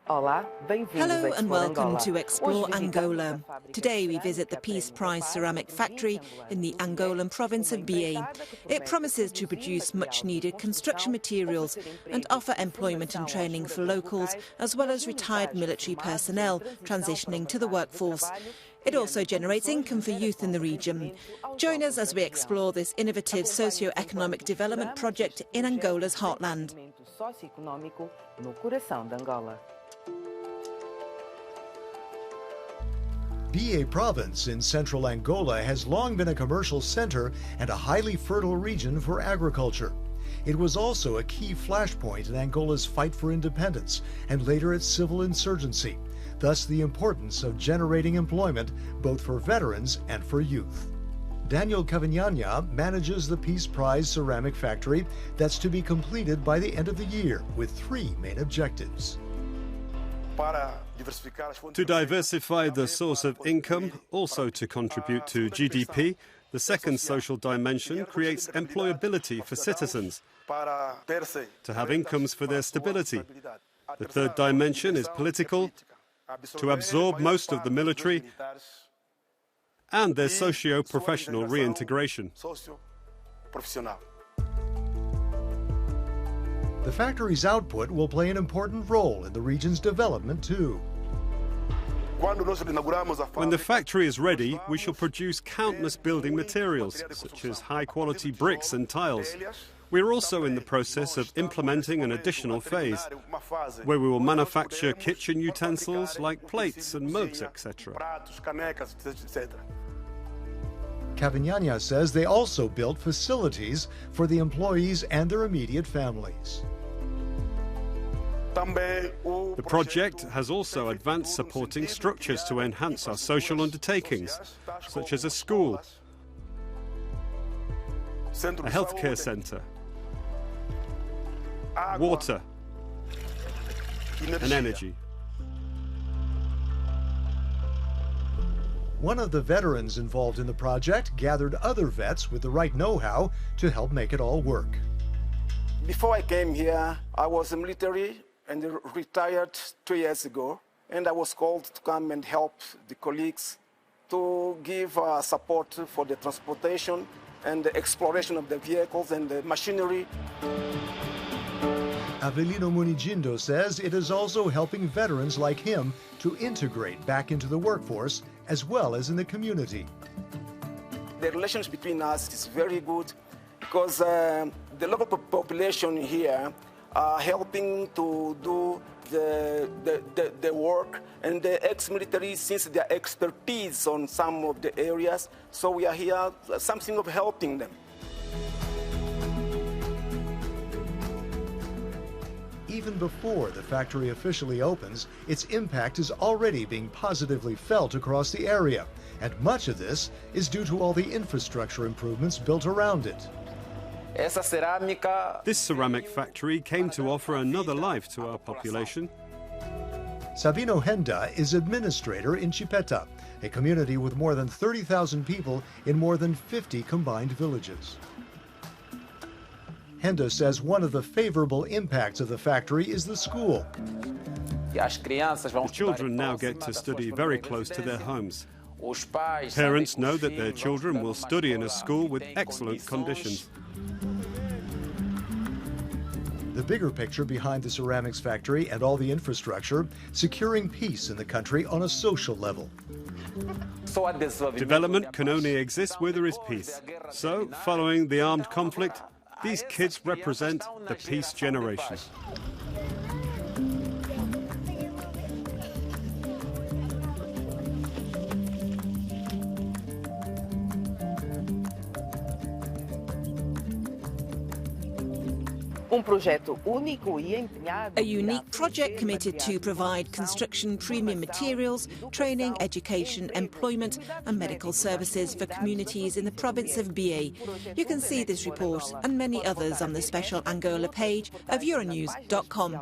Hello and welcome to Explore Angola. Today we visit the Peace Prize ceramic factory in the Angolan province of Bié. It promises to produce much-needed construction materials and offer employment and training for locals as well as retired military personnel transitioning to the workforce. It also generates income for youth in the region. Join us as we explore this innovative socio-economic development project in Angola's heartland. Bié province in central Angola has long been a commercial center and a highly fertile region for agriculture. It was also a key flashpoint in Angola's fight for independence and later its civil insurgency, thus the importance of generating employment both for veterans and for youth. Daniel Cavinhania manages the Peace Prize ceramic factory that's to be completed by the end of the year with three main objectives. To diversify the source of income, also to contribute to GDP, the second social dimension creates employability for citizens, to have incomes for their stability. The third dimension is political, to absorb most of the military and their socio-professional reintegration. The factory's output will play an important role in the region's development too. When the factory is ready, we shall produce countless building materials, such as high-quality bricks and tiles. We are also in the process of implementing an additional phase, where we will manufacture kitchen utensils like plates and mugs, etc. Cavinhania says they also built facilities for the employees and their immediate families. The project has also advanced supporting structures to enhance our social undertakings, such as a school, a healthcare centre, water, and energy. One of the veterans involved in the project gathered other vets with the right know-how to help make it all work. Before I came here, I was military and retired 2 years ago, and I was called to come and help the colleagues to give support for the transportation and the exploration of the vehicles and the machinery. Avelino Munigindo says it is also helping veterans like him to integrate back into the workforce as well as in the community. The relations between us is very good because the local population here are helping to do the work, and the ex-military, since their expertise on some of the areas, so we are here something of helping them. Even before the factory officially opens, its impact is already being positively felt across the area, and much of this is due to all the infrastructure improvements built around it. This ceramic factory came to offer another life to our population. Sabino Henda is administrator in Chipeta, a community with more than 30,000 people in more than 50 combined villages. Henda says one of the favorable impacts of the factory is the school. The children now get to study very close to their homes. Parents know that their children will study in a school with excellent conditions. The bigger picture behind the ceramics factory and all the infrastructure, securing peace in the country on a social level. Development can only exist where there is peace. So, following the armed conflict, these kids represent the peace generation. A unique project committed to provide construction premium materials, training, education, employment and medical services for communities in the province of Bié. You can see this report and many others on the special Angola page of Euronews.com.